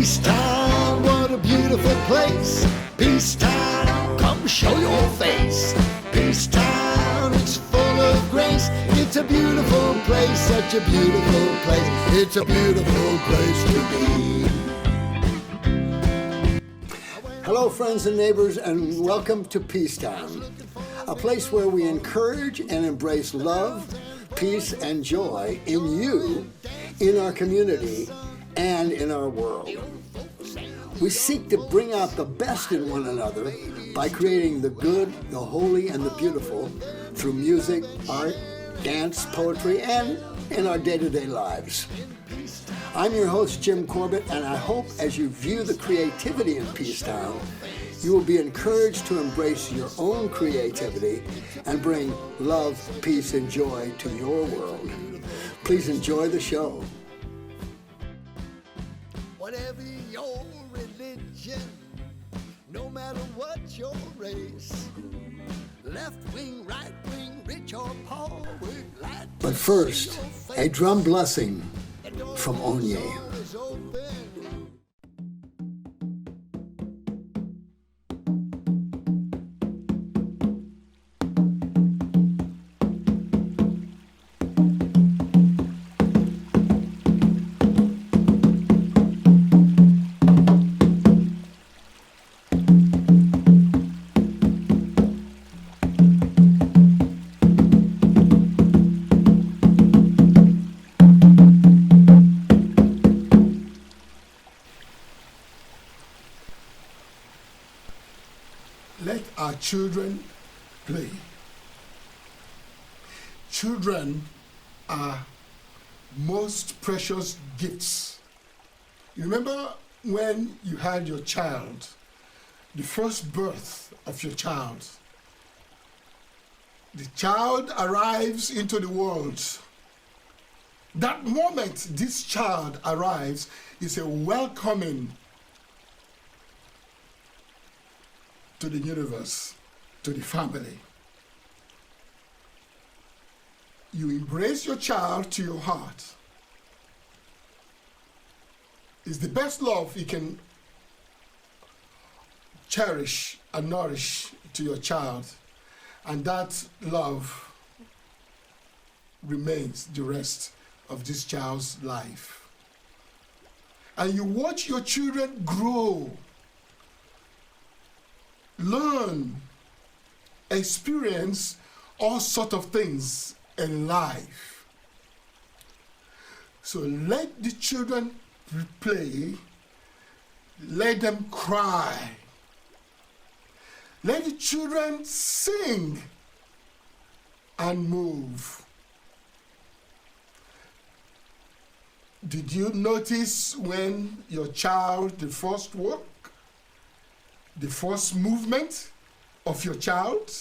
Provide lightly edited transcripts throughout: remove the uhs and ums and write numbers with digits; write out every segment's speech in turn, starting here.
Peacetown, what a beautiful place. Peacetown, come show your face. Peacetown, it's full of grace. It's a beautiful place, such a beautiful place. It's a beautiful place to be. Hello, friends and neighbors, and welcome to Peacetown, a place where we encourage and embrace love, peace, and joy in you, in our community, and in our world. We seek to bring out the best in one another by creating the good, the holy, and the beautiful through music, art, dance, poetry, and in our day-to-day lives. I'm your host, Jim Corbett, and I hope as you view the creativity in Peacetown, you will be encouraged to embrace your own creativity and bring love, peace, and joy to your world. Please enjoy the show. Whatever your religion, no matter what your race, left wing, right wing, rich or poor, but first, a drum blessing from Onye. Let our children play. Children are most precious gifts. You remember when you had your child, the first birth of your child. The child arrives into the world. That moment this child arrives is a welcoming to the universe, to the family. You embrace your child to your heart. It's the best love you can cherish and nourish to your child, and that love remains the rest of this child's life. And you watch your children grow, learn, experience all sorts of things in life. So let the children play, let them cry, let the children sing and move. Did you notice when your child, the first walk, the first movement of your child?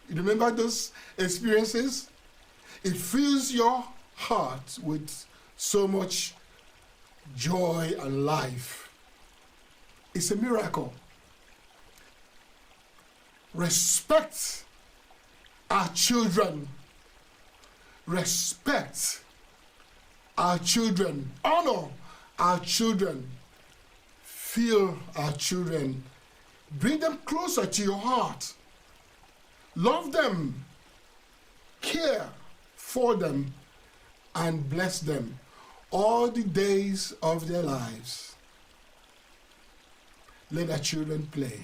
You remember those experiences? It fills your heart with so much joy and life. It's a miracle. Respect our children. Respect our children. Honor our children. Feel our children. Bring them closer to your heart. Love them. Care for them. And bless them all the days of their lives. Let our children play.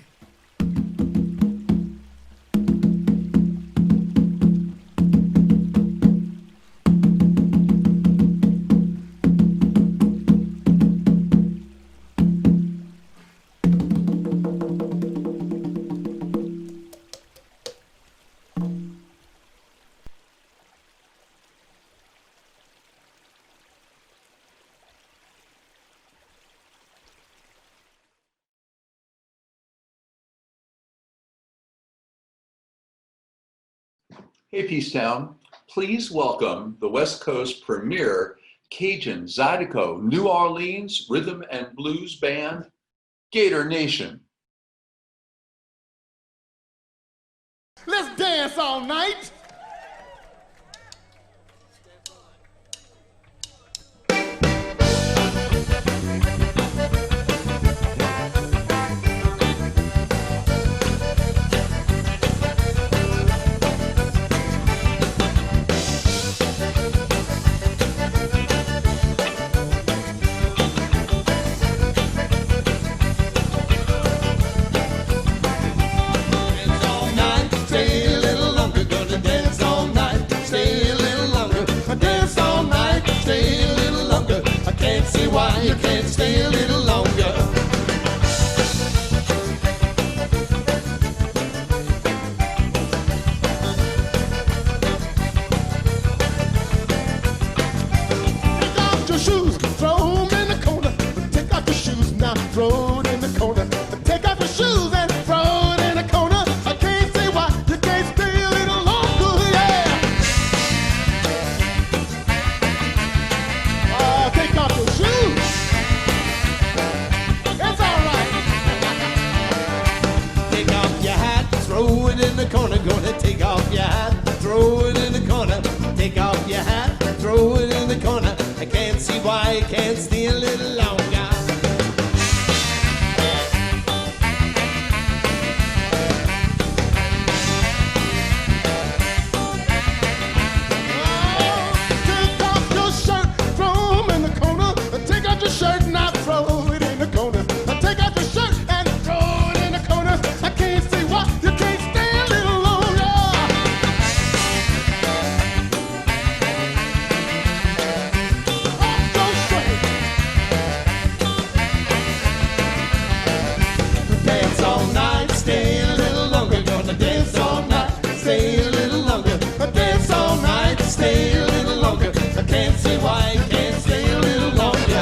Hey, Peacetown, please welcome the West Coast premier Cajun Zydeco New Orleans Rhythm and Blues Band, Gator Nation. Let's dance all night. why you can't stay a little longer. Take off your shoes, throw 'em in the corner. Take off your shoes now, throw it in the corner. Take off your shoes and throw it in the corner. I can't say why you can't stay a little longer, yeah. Oh, take off your shoes. It's all right. Take off your hat, throw it in the corner. Gonna take off your hat, throw it in the corner. Take off your hat, throw it in the corner. I can't see why you can't stay a little longer. Take off your shirt, throw 'em in the corner. Take off your shirt and I throw it in the corner. Take off your shirt and throw it in the corner. I can't see why you can't stay a little longer. Off your shirt. Dance all night, stay a little longer. Gonna dance all night, stay a little longer. Dance all night, stay a little longer. I can't see why you can't stay a little longer.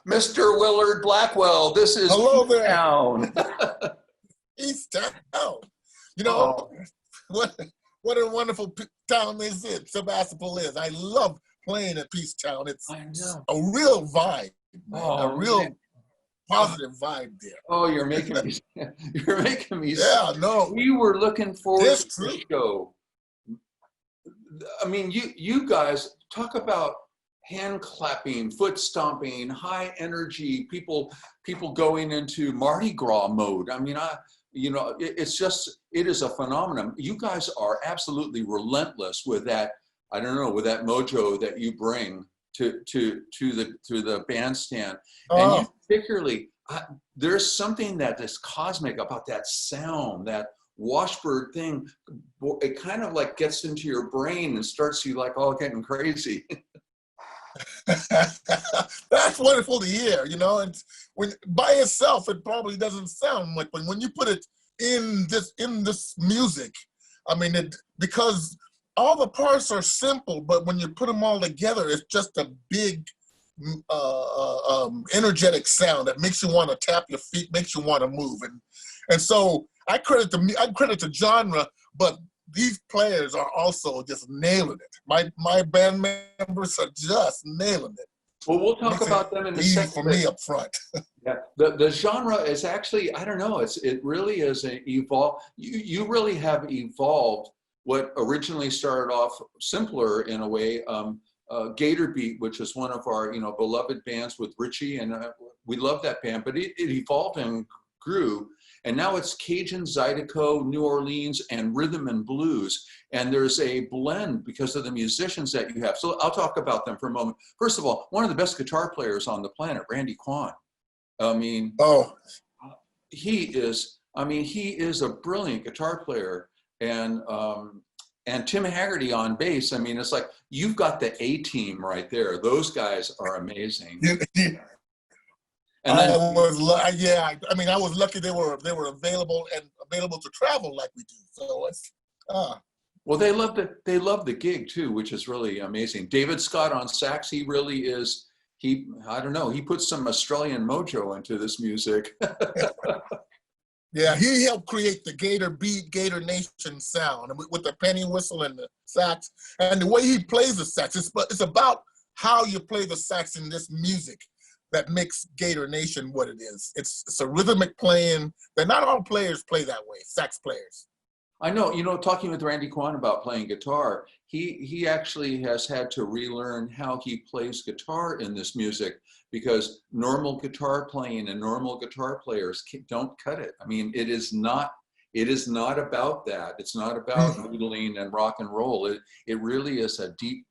Mr. Willard Blackwell, this is Hello there. Peacetown. Peacetown. You know, what a wonderful town this is, Sebastopol is. I love playing at Peacetown. It's a real vibe, man. A real positive vibe there. Oh, you're making me. Yeah, no. We were looking forward It's to true. the show. I mean, you guys talk about hand clapping, foot stomping, high energy, people going into Mardi Gras mode. I mean, it is a phenomenon. You guys are absolutely relentless with that. I don't know, with that mojo that you bring to the bandstand, and you particularly. There's something that is cosmic about that sound, that washbird thing. It kind of like gets into your brain and starts you like all getting crazy. That's wonderful to hear, you know. And when by itself, it probably doesn't sound like, but when you put it in this music, I mean, because all the parts are simple, but when you put them all together, it's just a big, energetic sound that makes you want to tap your feet, makes you want to move, and so I credit the genre, but these players are also just nailing it. My band members are just nailing it. Well, we'll talk about them in a second. For me up front. Yeah, the genre is actually, I don't know, it really is an evolve. You really have evolved what originally started off simpler in a way. Gator Beat, which is one of our beloved bands with Richie, and we love that band, but it evolved and grew, and now it's Cajun, Zydeco, New Orleans, and rhythm and blues, and there's a blend because of the musicians that you have. So I'll talk about them for a moment. First of all, one of the best guitar players on the planet, Randy Kwan. I mean, he is a brilliant guitar player, and Tim Haggerty on bass. I mean, it's like you've got the A-team right there. Those guys are amazing. And then, I was lucky they were available to travel like we do. So it's well, they love the gig too, which is really amazing. David Scott on sax, he really is. He puts some Australian mojo into this music. Yeah, he helped create the Gator Beat, Gator Nation sound with the penny whistle and the sax. And the way he plays the sax, it's about how you play the sax in this music that makes Gator Nation what it is. It's a rhythmic playing that not all players play that way, sax players. I know, talking with Randy Kwan about playing guitar, he actually has had to relearn how he plays guitar in this music, because normal guitar playing and normal guitar players don't cut it. I mean, it is not about that. It's not about noodling and rock and roll. It really is a deep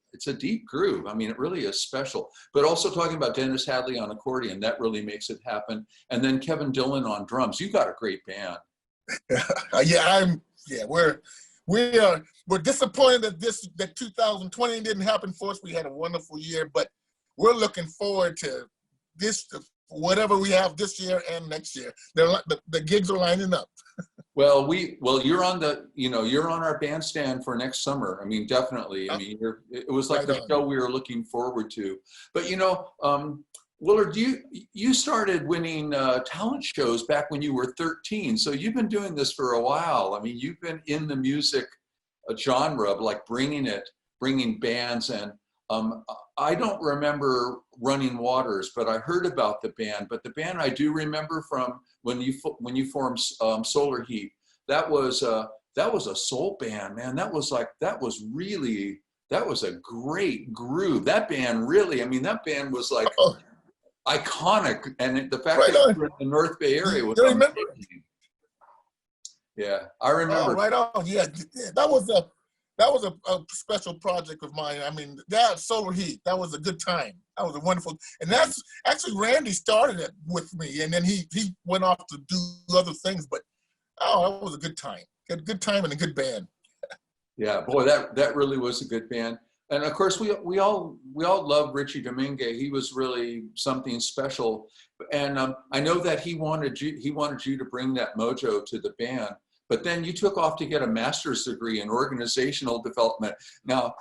groove. I mean, it really is special. But also talking about Dennis Hadley on accordion, that really makes it happen. And then Kevin Dillon on drums. You got a great band. We're disappointed that 2020 didn't happen for us. We had a wonderful year, but we're looking forward to whatever we have this year and next year. The gigs are lining up. Well, you're on our bandstand for next summer. I mean, definitely. I mean, it was like the show we were looking forward to. But Willard, you started winning talent shows back when you were 13. So you've been doing this for a while. I mean, you've been in the music genre, like bringing bands, and I don't remember Running Waters, but I heard about the band. But the band I do remember from when you formed Solar Heat, that was a soul band, man. That was a great groove. That band was like iconic, and the fact that you were in the North Bay area was amazing. Yeah, I remember. Oh, right on. Yeah, that was a special project of mine. I mean, that Solar Heat, that was a good time. That was a wonderful, and that's actually Randy started it with me, and then he went off to do other things. But that was a good time. A good time and a good band. Yeah, boy, that really was a good band. And of course, we all love Richie Domingue. He was really something special. And I know that he wanted you to bring that mojo to the band. But then you took off to get a master's degree in organizational development. Now,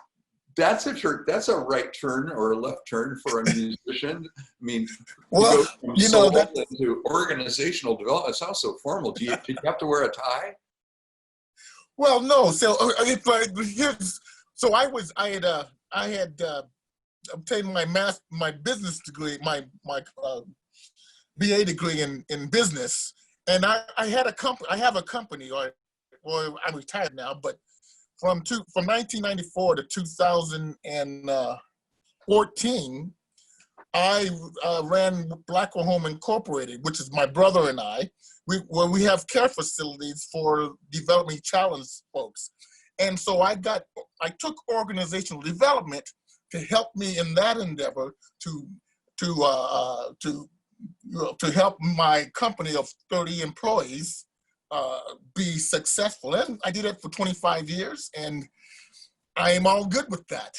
that's a right turn or a left turn for a musician. I mean, Well, you know that to organizational development sounds so formal. Did you have to wear a tie? Well, no. So I had obtained my business degree, my BA degree in business, and I had a company. I have a company, or I'm retired now, but from 1994 to 2014, I ran Blackwell Home Incorporated, which is my brother and I. We have care facilities for developmentally challenged folks, and so I took organizational development to help me in that endeavor to help my company of 30 employees be successful. And I did it for 25 years, and I am all good with that.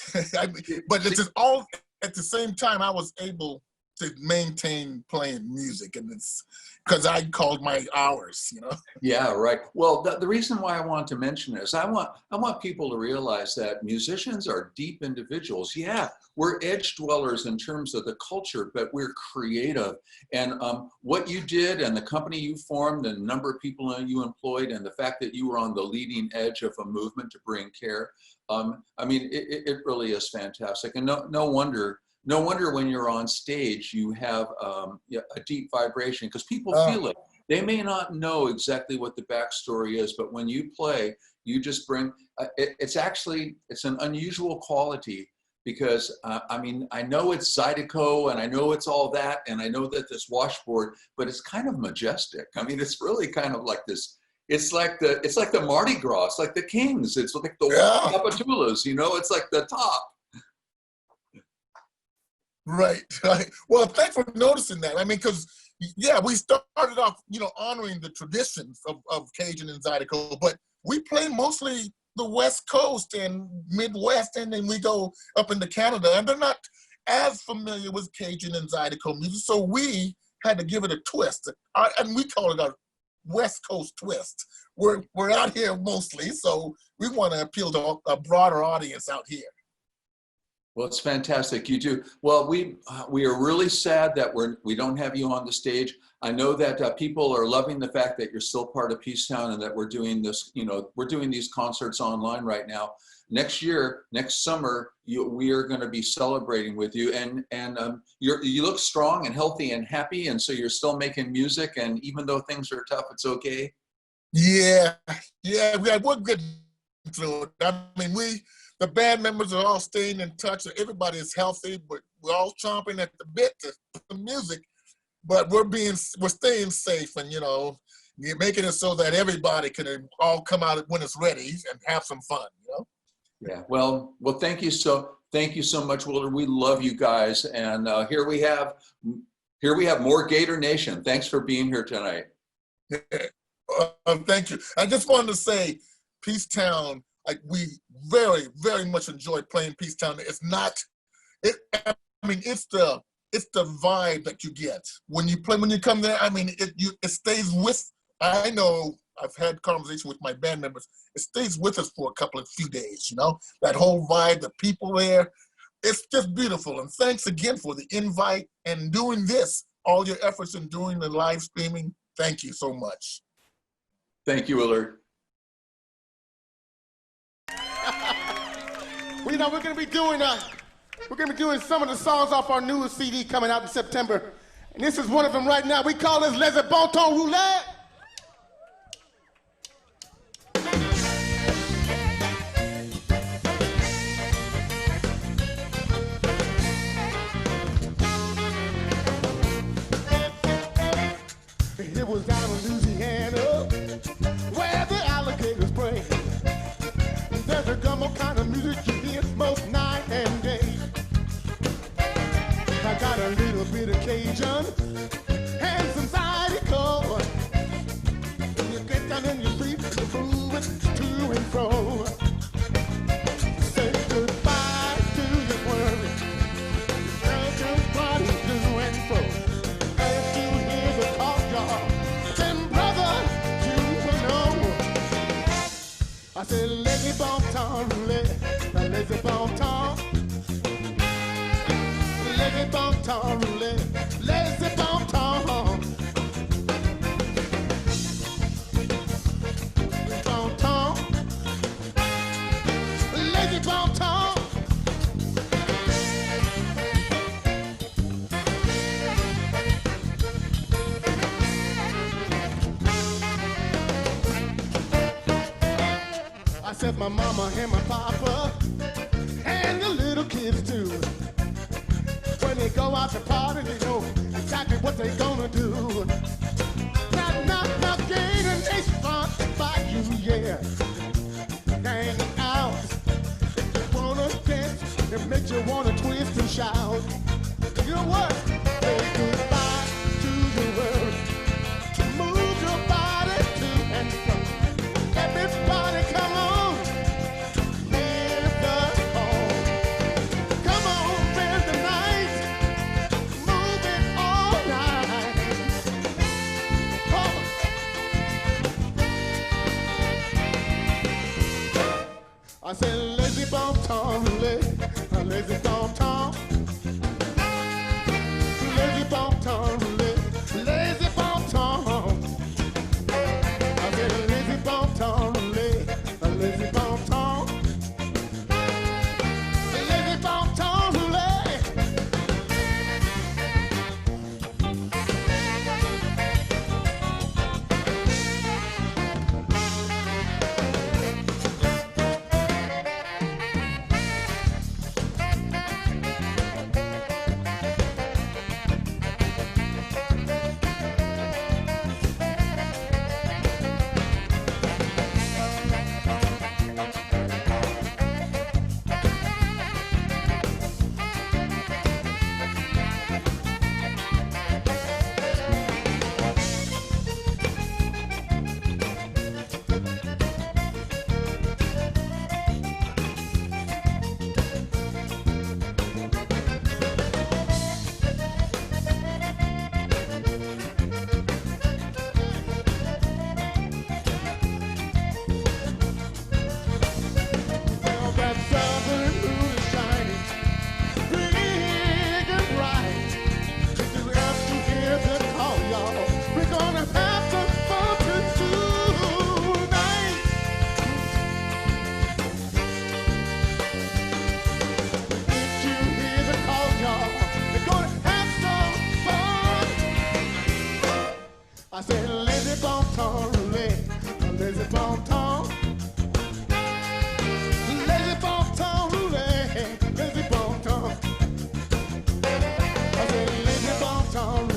But it's just all at the same time I was able to maintain playing music, and it's because I called my hours, you know. Yeah, right. Well, the reason why I want to mention this, I want people to realize that musicians are deep individuals. Yeah, we're edge dwellers in terms of the culture, but we're creative. And what you did and the company you formed and the number of people you employed and the fact that you were on the leading edge of a movement to bring care, I mean, it really is fantastic. And no wonder when you're on stage, you have a deep vibration, because people feel it. They may not know exactly what the backstory is, but when you play, you just bring, it's an unusual quality, because I mean, I know it's Zydeco and I know it's all that, and I know that this washboard, but it's kind of majestic. I mean, it's really kind of like this. It's like the Mardi Gras, it's like the Kings. It's like the Capitulas, you know, it's like the top. Right. Well, thanks for noticing that. I mean, because, yeah, we started off, you know, honoring the traditions of Cajun and Zydeco, but we play mostly the West Coast and Midwest, and then we go up into Canada, and they're not as familiar with Cajun and Zydeco music, so we had to give it a twist, and we call it a West Coast twist. We're out here mostly, so we want to appeal to a broader audience out here. Well, it's fantastic. You do. Well, we are really sad that we don't have you on the stage. I know that people are loving the fact that you're still part of Peacetown and that we're doing this, you know, we're doing these concerts online right now. Next year, next summer, we are going to be celebrating with you, and you look strong and healthy and happy, and so you're still making music, and even though things are tough, it's okay. Yeah, we're good through it. I mean, the band members are all staying in touch. Everybody is healthy, but we're all chomping at the bit to the music. But we're staying safe, and, you know, making it so that everybody can all come out when it's ready and have some fun, you know. Yeah. Well, thank you so much, Willard. We love you guys, and here we have more Gator Nation. Thanks for being here tonight. Thank you. I just wanted to say, Peacetown. We very, very much enjoy playing Peacetown. It's the vibe that you get when you come there. I mean, it stays with. I know I've had conversation with my band members. It stays with us for a few days. You know, that whole vibe, the people there. It's just beautiful. And thanks again for the invite and doing this. All your efforts in doing the live streaming. Thank you so much. Thank you, Willard. Well, you know, we're gonna be doing some of the songs off our newest CD coming out in September, and this is one of them right now. We call this Les Bon Ton Roulette. It was down in Louisiana where the alligators play. There's a gumbo kind of music you hear most night and day. I got a little bit of Cajun and some Zydeco. You get down in your feet, you're moving to and fro. Say goodbye to your worry. Tell your body to and fro. As you hear the call, y'all, then brother, you know. I said, laissez bon temps rouler, laissez bon temps. lazy bon ton, lazy bon ton. Bon ton, lazy bon ton. I said my mama and my papa and the little kids too. When they go out to party, they know exactly what they gonna do. Now, Gator Nation sponsored by you, yeah. Hanging out, if you wanna dance, it makes you wanna twist and shout. You know what? Say goodbye to the world. Move your body to and from. Everybody, come on. I said lazy bon ton, lazy bon ton, lazy bon ton, lazy bon ton. I said lazy bon ton, lazy bon ton, lazy bon ton, I said lazy bon ton, lazy bon ton, lazy bon ton, lazy bon ton. I said lazy bon ton,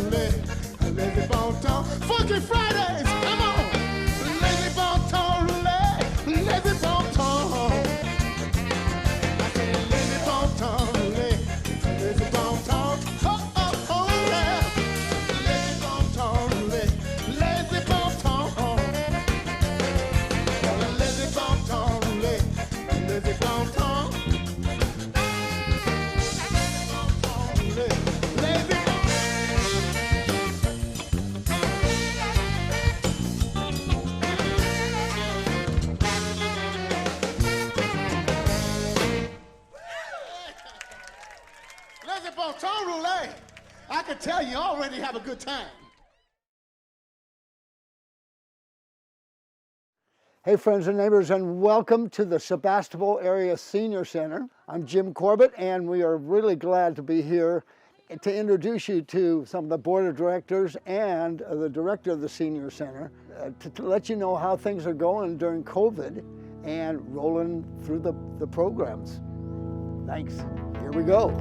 lazy bon ton. Funky Fridays, come on. Lazy bon ton, lazy bon ton. I said lazy bon ton, lazy bon ton. Oh, oh, oh, yeah. Lazy bon ton, lazy bon ton. Lazy bon ton, lazy bon ton. Lazy bon. Lazy bon ton roulette. I can tell you already have a good time. Hey, friends and neighbors, and welcome to the Sebastopol Area Senior Center. I'm Jim Corbett, and we are really glad to be here to introduce you to some of the board of directors and the director of the Senior Center to let you know how things are going during COVID and rolling through the programs. Thanks. Here we go.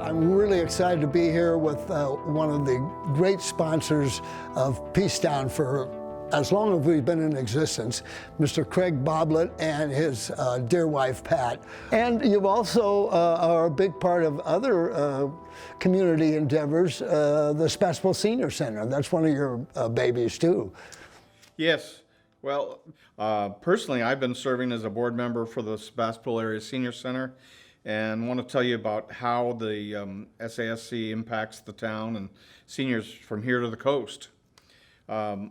I'm really excited to be here with one of the great sponsors of Peacetown for as long as we've been in existence, Mr. Craig Boblett and his dear wife, Pat. And you also are a big part of other community endeavors, the Sebastopol Senior Center. That's one of your babies, too. Yes, Well, personally, I've been serving as a board member for the Sebastopol Area Senior Center, and want to tell you about how the SASC impacts the town and seniors from here to the coast. Um,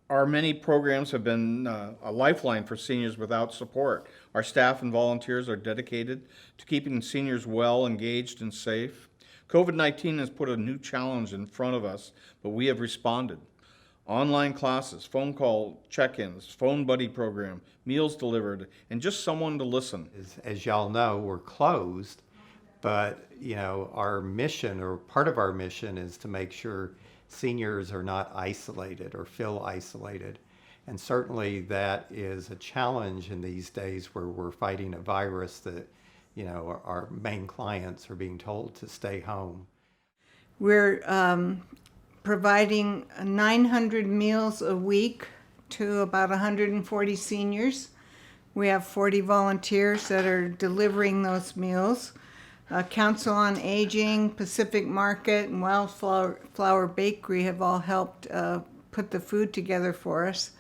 our many programs have been a lifeline for seniors without support. Our staff and volunteers are dedicated to keeping seniors well, engaged, and safe. COVID-19 has put a new challenge in front of us, but we have responded. Online classes, phone call check-ins, phone buddy program, meals delivered, and just someone to listen. As y'all know, we're closed, but our mission, or part of our mission, is to make sure seniors are not isolated or feel isolated. And certainly that is a challenge in these days where we're fighting a virus that, our main clients are being told to stay home. We're providing 900 meals a week to about 140 seniors. We have 40 volunteers that are delivering those meals. Council on Aging, Pacific Market, and Wildflower Bakery have all helped put the food together for us.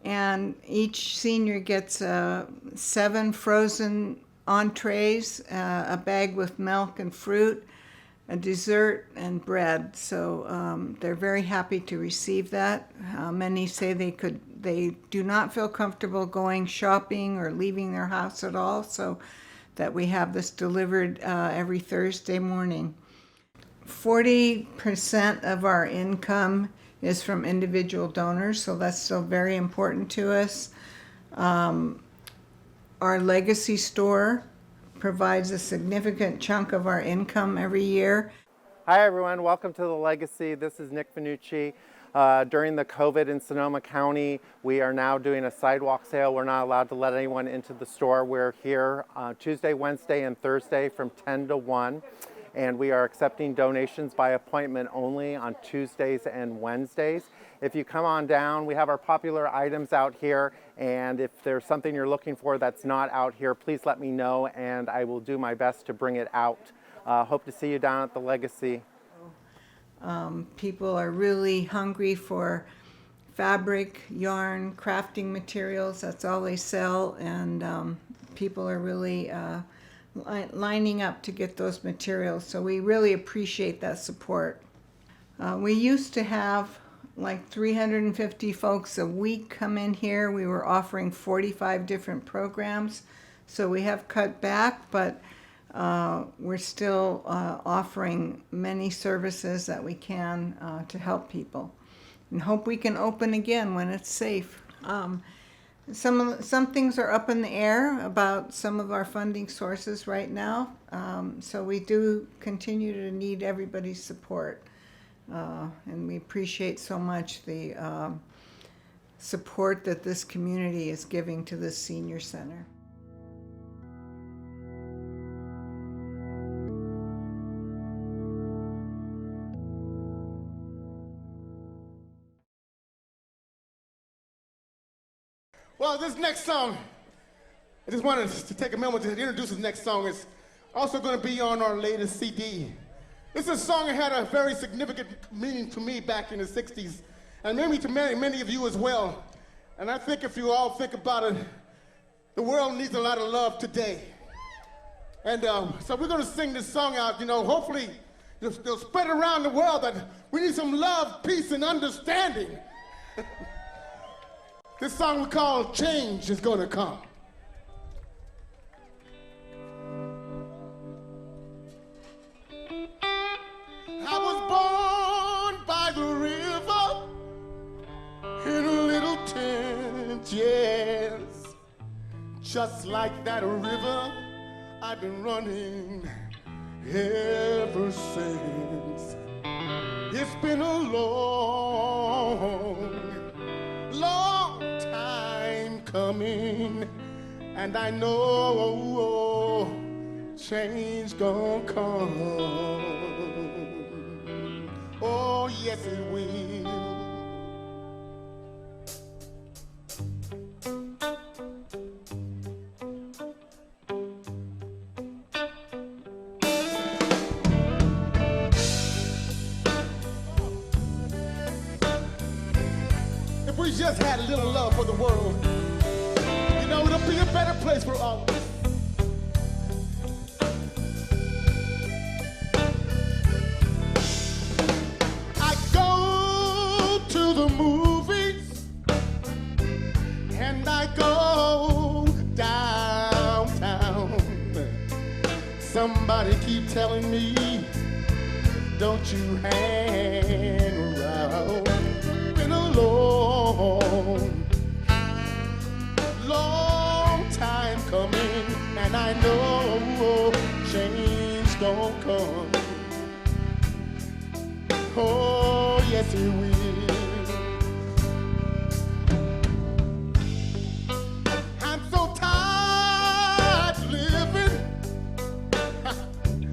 And each senior gets 7 frozen entrees, a bag with milk and fruit, a dessert, and bread. So they're very happy to receive that. Many say they do not feel comfortable going shopping or leaving their house at all, so that we have this delivered every Thursday morning. 40% of our income is from individual donors, so that's still very important to us. Our legacy store provides a significant chunk of our income every year. Hi everyone, welcome to The Legacy. This is Nick Finucci. During the COVID in Sonoma County, we are now doing a sidewalk sale. We're not allowed to let anyone into the store. We're here Tuesday, Wednesday, and Thursday from 10 to 1. And we are accepting donations by appointment only on Tuesdays and Wednesdays. If you come on down, we have our popular items out here, and if there's something you're looking for that's not out here, please let me know and I will do my best to bring it out. Hope to see you down at the Legacy. People are really hungry for fabric, yarn, crafting materials. That's all they sell, and people are really lining up to get those materials. So we really appreciate that support. We used to have like 350 folks a week come in here. We were offering 45 different programs. So we have cut back, but we're still offering many services that we can to help people, and hope we can open again when it's safe. Some things are up in the air about some of our funding sources right now, so we do continue to need everybody's support, and we appreciate so much the support that this community is giving to this senior center. Well, this next song, I just wanted to take a moment to introduce this next song. It's also going to be on our latest CD. This is a song that had a very significant meaning to me back in the 60s, and maybe to many of you as well. And I think if you all think about it, the world needs a lot of love today. And so we're going to sing this song out, hopefully they'll spread around the world that we need some love, peace, and understanding. This song we call Change Is Gonna Come. I was born by the river in a little tent, yes. Just like that river, I've been running ever since. It's been a long time coming, and I know change gonna come. Oh, yes, it will. If we just just had a little love for the world, you know, it'll be a better place for all of us. I go to the movies and I go downtown. Somebody keep telling me, don't you hang around. Been a long time coming, and I know change gon' come. Oh, yes it will. I'm so tired living,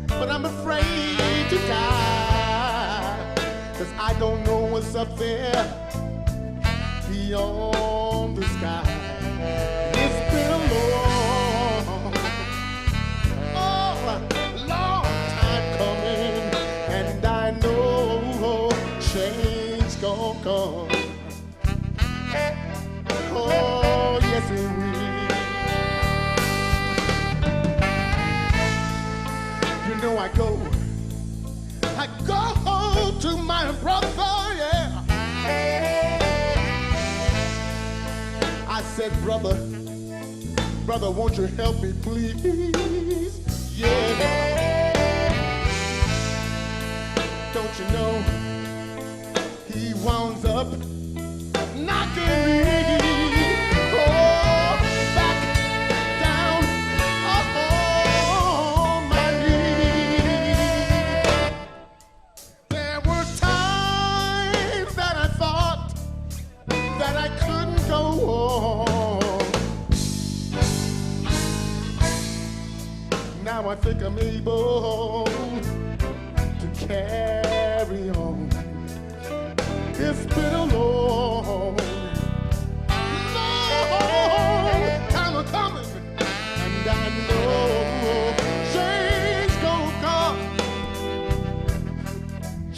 but I'm afraid to die, 'cause I don't know what's up there beyond the sky. It's been a long time coming, and I know change gon' come. Oh, yes it will. You know I go to my brother, yeah. I said, brother, won't you help me, please? Yeah. Don't you know he winds up knocking me back down on my knees. There were times that I thought that I couldn't go on. Now I think I'm able to carry on. It's been a long time of coming, and I know change gonna come.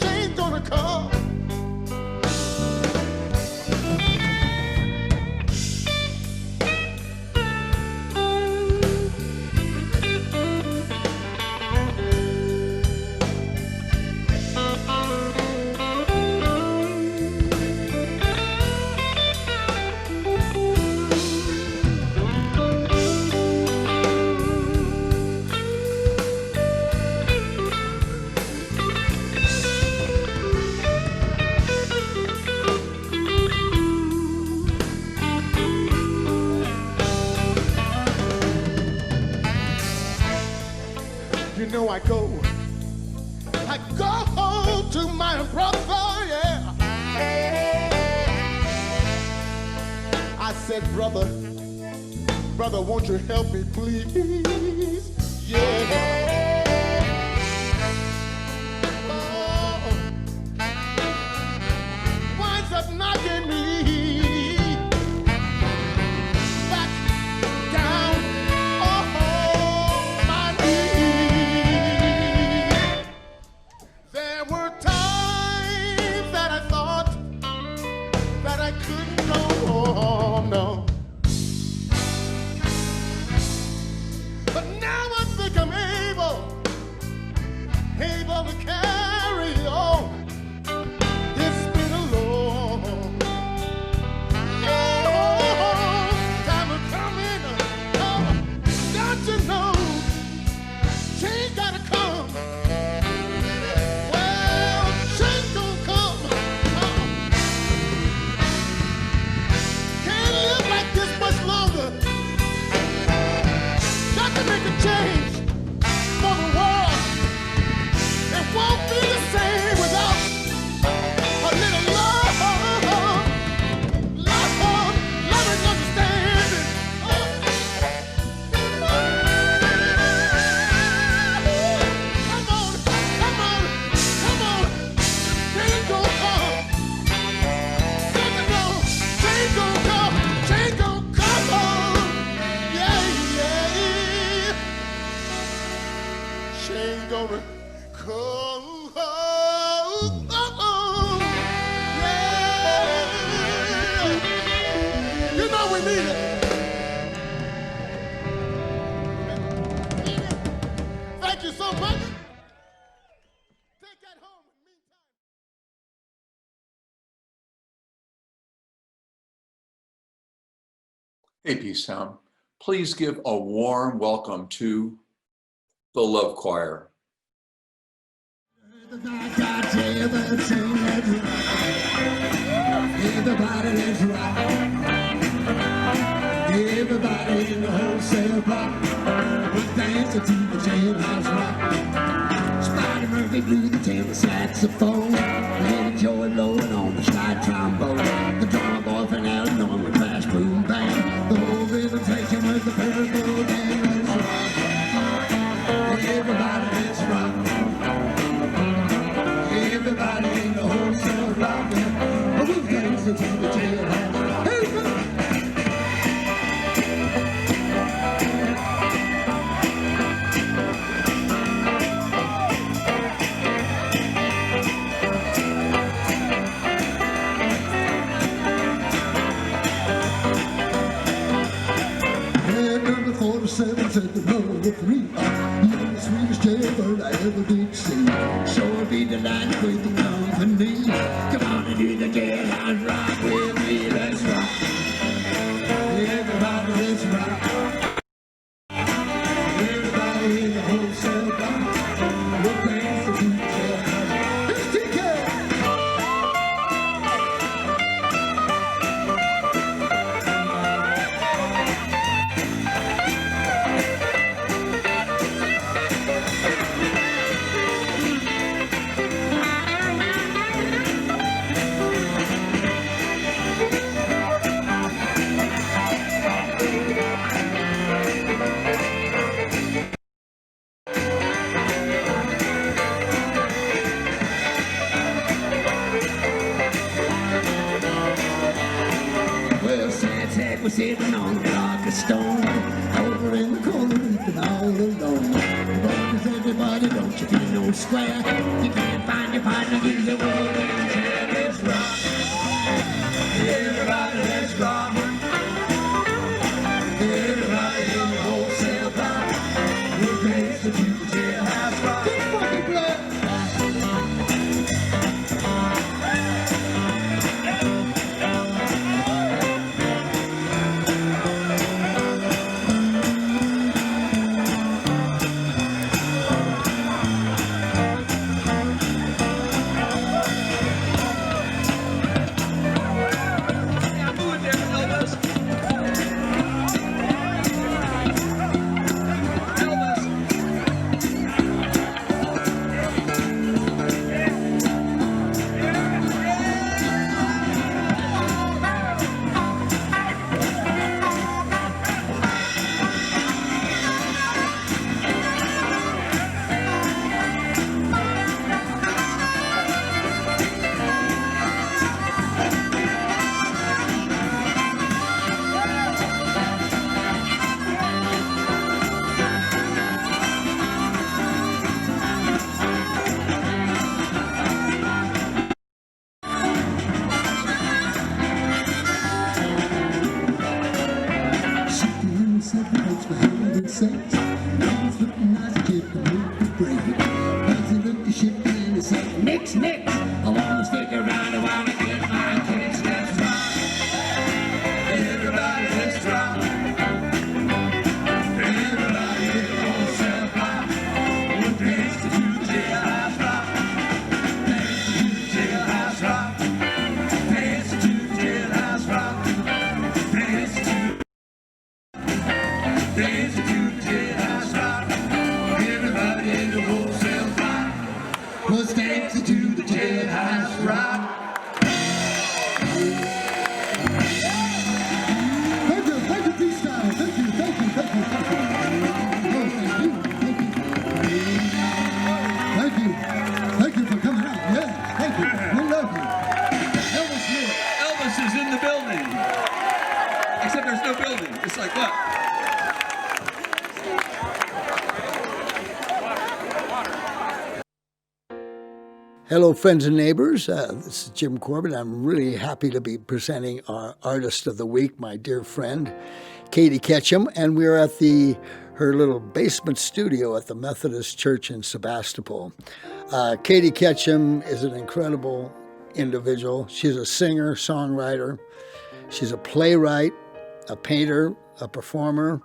Change gonna come. You know I go to my brother, yeah. I said, brother, won't you help me, please? Yeah. Oh, winds up knocking me back down on my knees. There were times that I thought that I couldn't go on, no. But now I think I'm able to carry on. It's been a long time of coming. Oh, don't you know, change gotta come. Well, change gonna come. Can't live like this much longer. Got to make a change for the world. It won't be the same without a little love, love and understanding. Come on, change gon' come. Change gon' come, change gon' come on. Yeah. Change gonna come. Yeah. need it. Thank you so much. Take that home. Meantime. Hey, Peacetown, please give a warm welcome to the Love Choir. Everybody, let's rock. Everybody in the wholesale block, we're dancing to the jailhouse rock. Spider Murphy blew the tenor saxophone, Lady Joy blowing on the slide trombone. The drummer boy from Illinois with crash boom bang. The whole rhythm section with the purple gang. Let's rock. Everybody, let's rock. Everybody in the wholesale block, we're dancing to the jailhouse rock. Hey, number 47 said the number 3. You're the sweetest jailbird I ever did see. Sure be delighted with the company. Come on and do the jailhouse rock with me. Let's rock. Everybody, let's rock. Everybody in the wholesale block, we're dancing to the jailhouse. Let's take it. Well, Santa was sitting on a block of stone, over in the corner weeping all alone. But does everybody, don't you feel no square? You can't find your partner, use the world and chair. Let's rock. Everybody, let's rock. Everybody in the wholesale block, we're dancing to the jailhouse rock. Get fucking blood. Separates my head and sex. Now it's looking nice, I get the mood to break. As he looked to ship and he said, Nix, Nix, I wanna stick around, I wanna get my kicks. Let's rock. Everybody, let's rock. Everybody in the wholesale block, we're dancing to the jailhouse rock. Dancing to the jailhouse rock. Dancing to the jailhouse rock. Dancing to Dancing to the jailhouse rock. Everybody in the wholesale block was dancing to the jailhouse rock. Thank you, Peacetown. Thank you. Oh, thank you for coming out. Yes, thank you. We love you. Elvis is in the building. Except there's no building. It's like what? Hello, friends and neighbors. This is Jim Corbett. I'm really happy to be presenting our Artist of the Week, my dear friend, Katie Ketchum, and we're at her little basement studio at the Methodist Church in Sebastopol. Katie Ketchum is an incredible individual. She's a singer, songwriter. She's a playwright, a painter, a performer,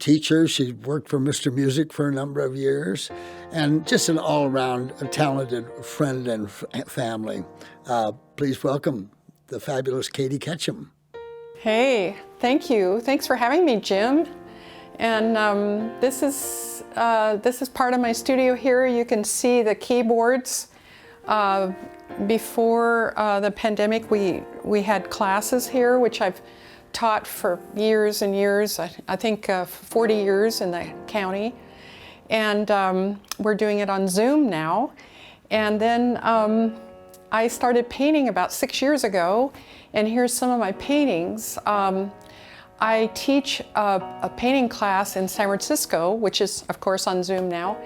teacher. She worked for Mr. Music for a number of years, and just an all-around talented friend and family. Please welcome the fabulous Katie Ketchum. Hey, thank you. Thanks for having me, Jim. And this is part of my studio here. You can see the keyboards. Before the pandemic, we had classes here, which I've taught for years and years, I think 40 years in the county. And we're doing it on Zoom now. And then I started painting about 6 years ago, and here's some of my paintings. I teach a painting class in San Francisco, which is of course on Zoom now.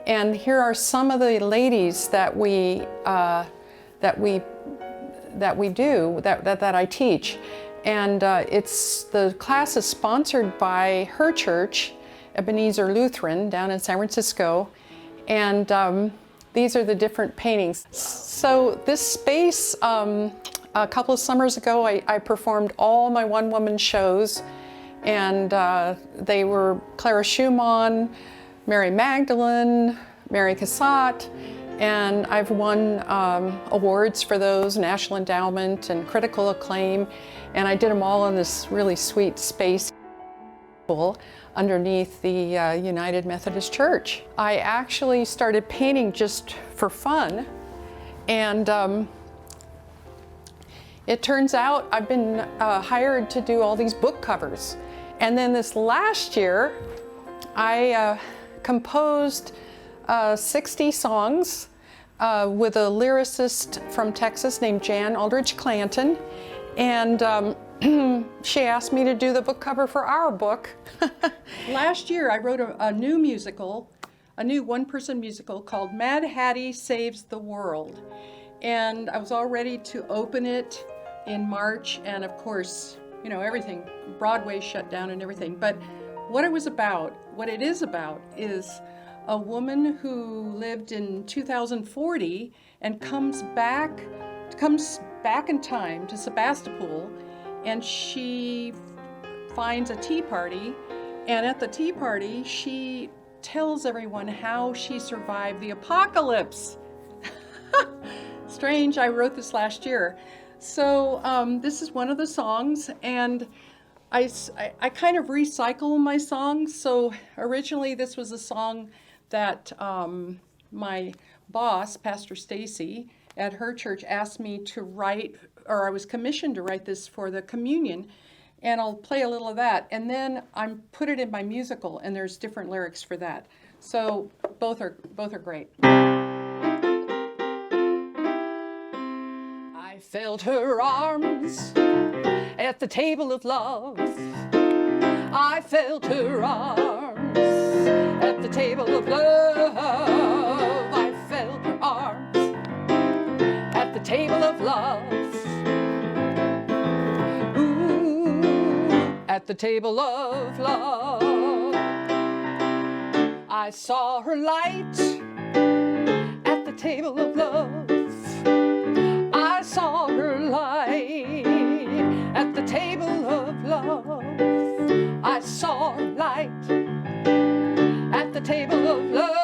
And here are some of the ladies that I teach. And the class is sponsored by her church, Ebenezer Lutheran, down in San Francisco. And these are the different paintings. So this space, a couple of summers ago, I performed all my one-woman shows. And they were Clara Schumann, Mary Magdalene, Mary Cassatt. And I've won awards for those, National Endowment and critical acclaim. And I did them all in this really sweet space underneath the United Methodist Church. I actually started painting just for fun. And it turns out I've been hired to do all these book covers. And then this last year, I composed 60 songs with a lyricist from Texas named Jan Aldridge Clanton. And she asked me to do the book cover for our book. Last year, I wrote a new musical, a new one-person musical called Mad Hattie Saves the World. And I was all ready to open it in March. And of course, you know, everything, Broadway shut down and everything. But what it is about is a woman who lived in 2040 and comes back in time to Sebastopol, and she finds a tea party, and at the tea party she tells everyone how she survived the apocalypse. Strange, I wrote this last year. So this is one of the songs, and I kind of recycle my songs. So originally this was a song that my boss, Pastor Stacy, at her church asked me to write, or I was commissioned to write this for the communion, and I'll play a little of that. And then I put it in my musical, and there's different lyrics for that. So both are great. I felt her arms at the table of love. I felt her arms at the table of love. I felt her arms at the table of love. Ooh, at the table of love. I saw her light at the table of love. I saw her light at the table of love. I saw her light at the table of love.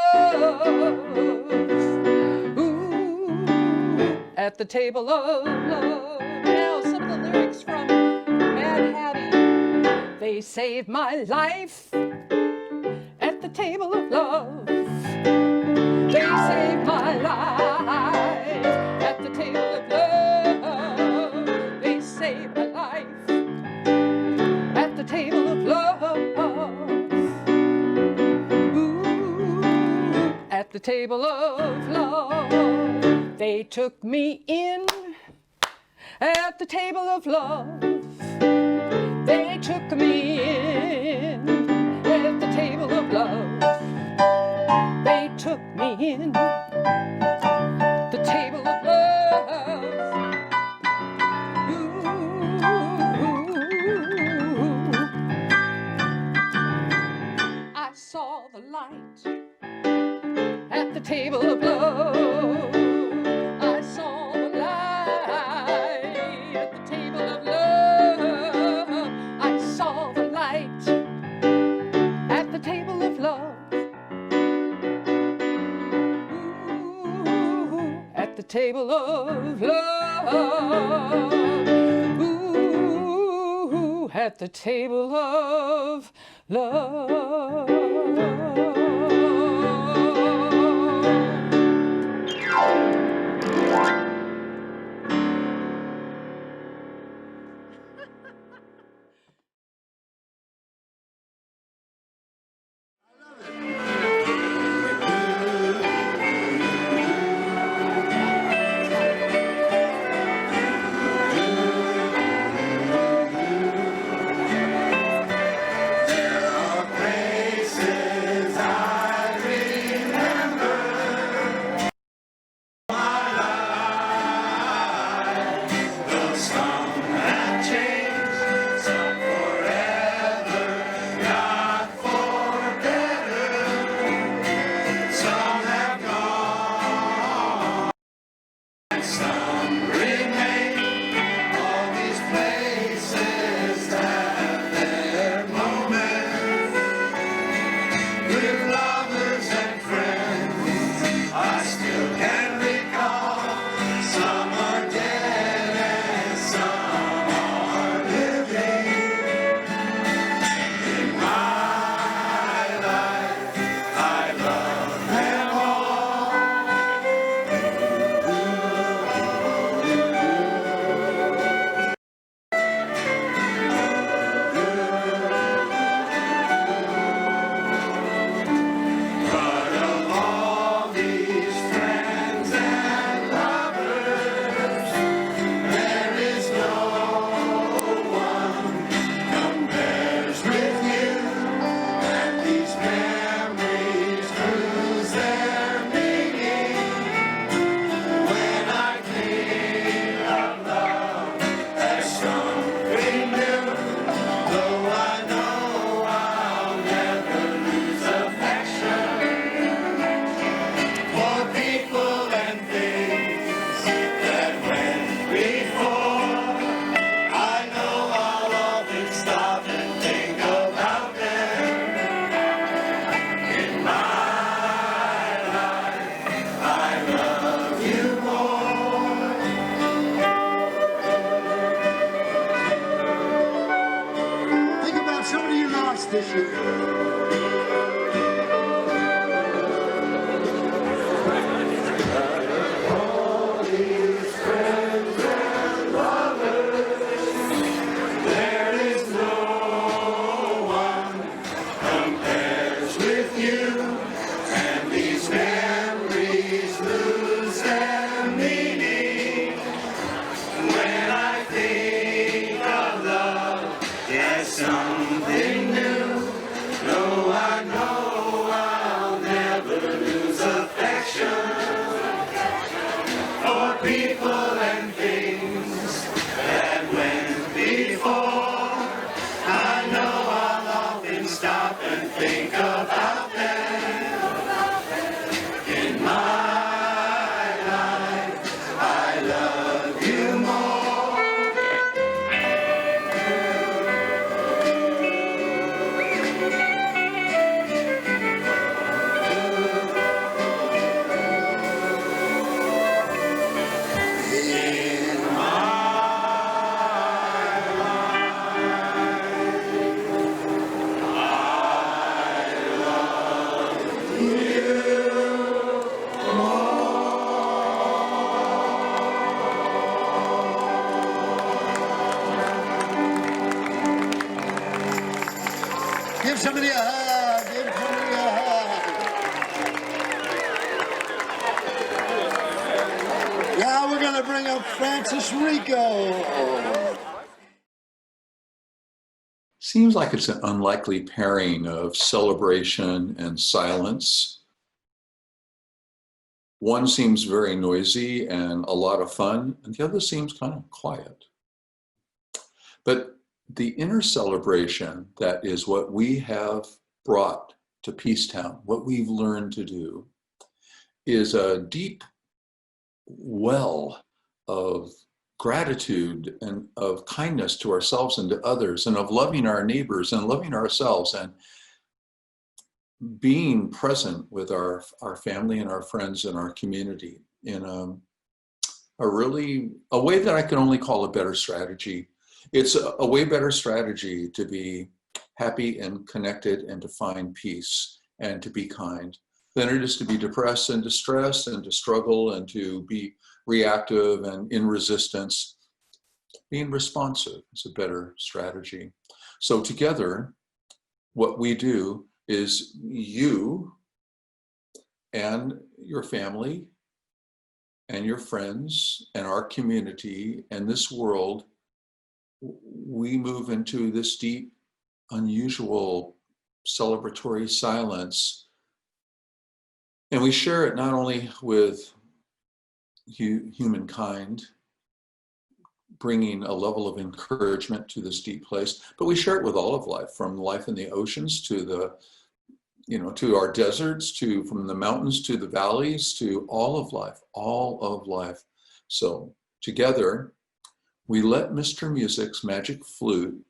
Ooh, at the table of love. Now some of the lyrics from Mad Hattie. They saved my life at the table of love. They saved my life at the table of love. They saved my life at the table of love. Ooh, at the table of love. They took me in at the table of love. They took me in at the table of love. They took me in light at the table of love. I saw the light at the table of love. I saw the light at the table of love. Ooh, at the table of love. Ooh, at the table of love. this year. Give somebody a hug. Give somebody a hug. Now we're going to bring up Francis Rico. Seems like it's an unlikely pairing of celebration and silence. One seems very noisy and a lot of fun, and the other seems kind of quiet. But the inner celebration, that is what we have brought to Peacetown, what we've learned to do is a deep well of gratitude and of kindness to ourselves and to others, and of loving our neighbors and loving ourselves, and being present with our family and our friends and our community in a way that I can only call a better strategy. It's a way better strategy to be happy and connected and to find peace and to be kind than it is to be depressed and distressed and to struggle and to be reactive and in resistance. Being responsive is a better strategy. So together, what we do is you and your family and your friends and our community and this world, we move into this deep, unusual, celebratory silence. And we share it not only with humankind, bringing a level of encouragement to this deep place, but we share it with all of life, from life in the oceans to to our deserts, from the mountains to the valleys, to all of life. So together, we let Mr. Music's magic flute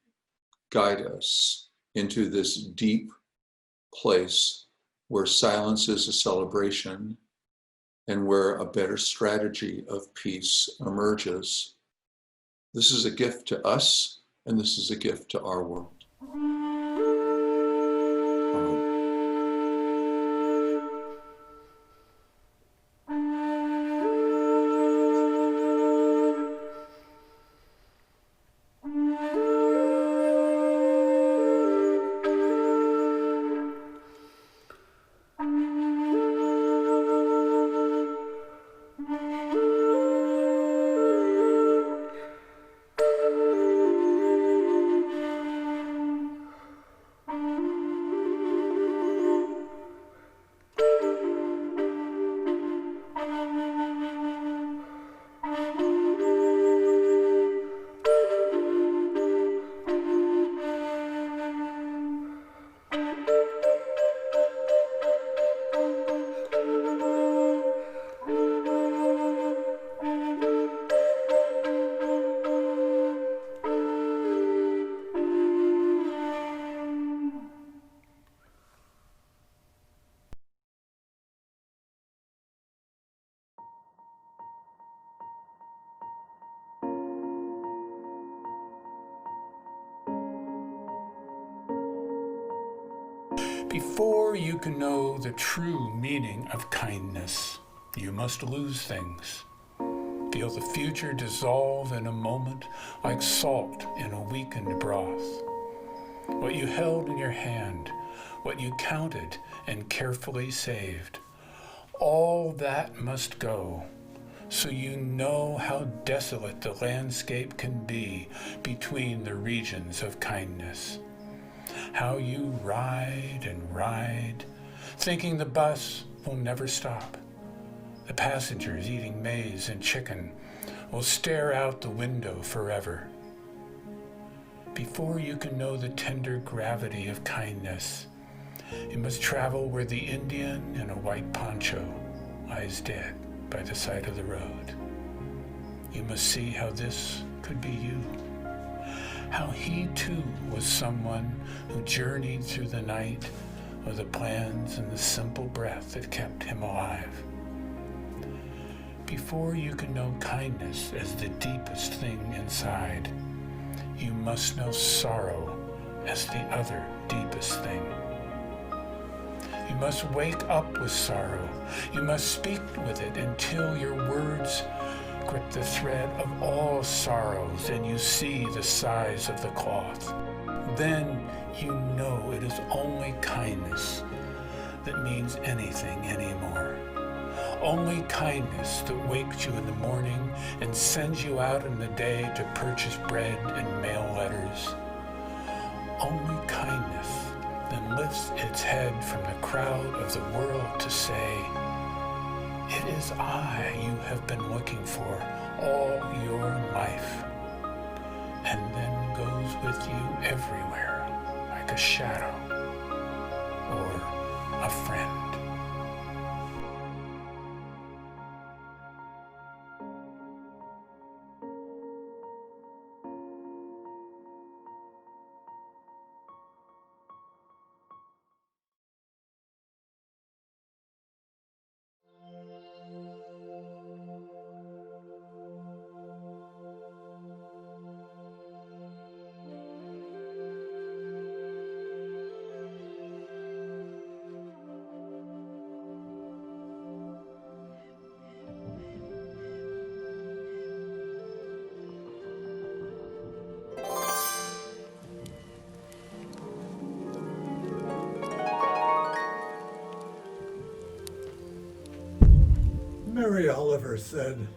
guide us into this deep place where silence is a celebration and where a better strategy of peace emerges. This is a gift to us, and this is a gift to our world. Before you can know the true meaning of kindness, you must lose things. Feel the future dissolve in a moment like salt in a weakened broth. What you held in your hand, what you counted and carefully saved, all that must go, so you know how desolate the landscape can be between the regions of kindness. How you ride and ride, thinking the bus will never stop. The passengers eating maize and chicken will stare out the window forever. Before you can know the tender gravity of kindness, you must travel where the Indian in a white poncho lies dead by the side of the road. You must see how this could be you. How he too was someone who journeyed through the night with the plans and the simple breath that kept him alive. Before you can know kindness as the deepest thing inside, you must know sorrow as the other deepest thing. You must wake up with sorrow. You must speak with it until your words grip the thread of all sorrows and you see the size of the cloth. Then you know it is only kindness that means anything anymore. Only kindness that wakes you in the morning and sends you out in the day to purchase bread and mail letters. Only kindness that lifts its head from the crowd of the world to say, "It is I you have been looking for all your life," and then goes with you everywhere like a shadow, or a friend. Mary Oliver said,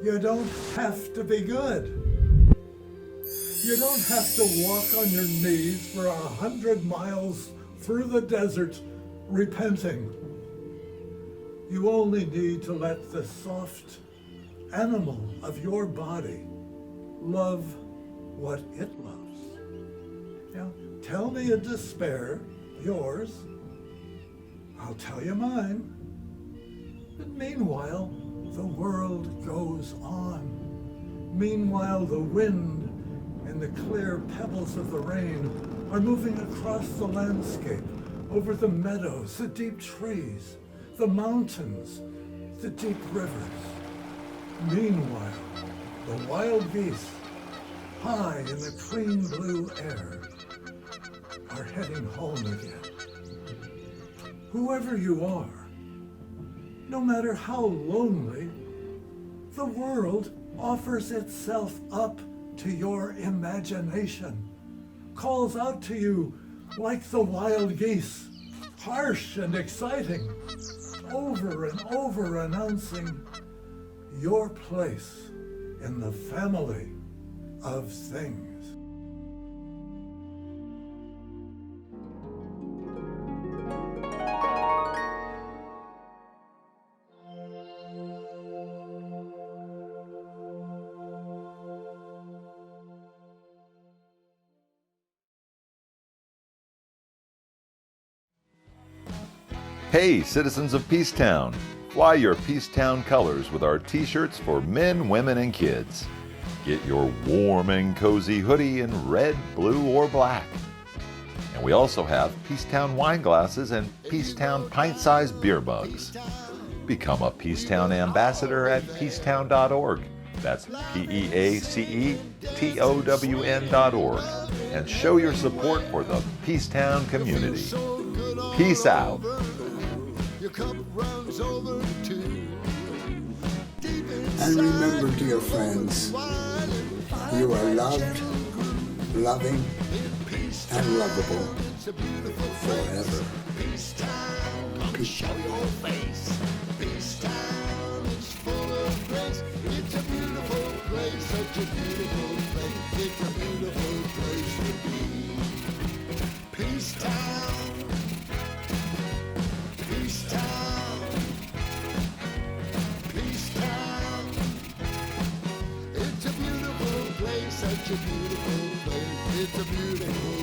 "You don't have to be good. You don't have to walk on your knees for 100 miles through the desert repenting. You only need to let the soft animal of your body love what it loves. Now, tell me a despair, yours. I'll tell you mine. But meanwhile, the world goes on. Meanwhile, the wind and the clear pebbles of the rain are moving across the landscape, over the meadows, the deep trees, the mountains, the deep rivers. Meanwhile, the wild geese, high in the clean blue air, are heading home again. Whoever you are, no matter how lonely, the world offers itself up to your imagination, calls out to you like the wild geese, harsh and exciting, over and over announcing your place in the family of things. Hey, citizens of Peacetown! Fly your Peacetown colors with our t-shirts for men, women, and kids. Get your warm and cozy hoodie in red, blue, or black. And we also have Peacetown wine glasses and Peacetown pint-sized beer mugs. Become a Peacetown ambassador at peacetown.org. That's PEACETOWN.org. And show your support for the Peacetown community. Peace out. Your cup runs over too. And remember, dear friends, you are loved, loving, and lovable forever. Show your face. Peacetown is full of grace. It's a beautiful place, such a beautiful place. It's a beautiful place to be. Peacetown. Peacetown. Peacetown. It's a beautiful place, such a beautiful place. It's a beautiful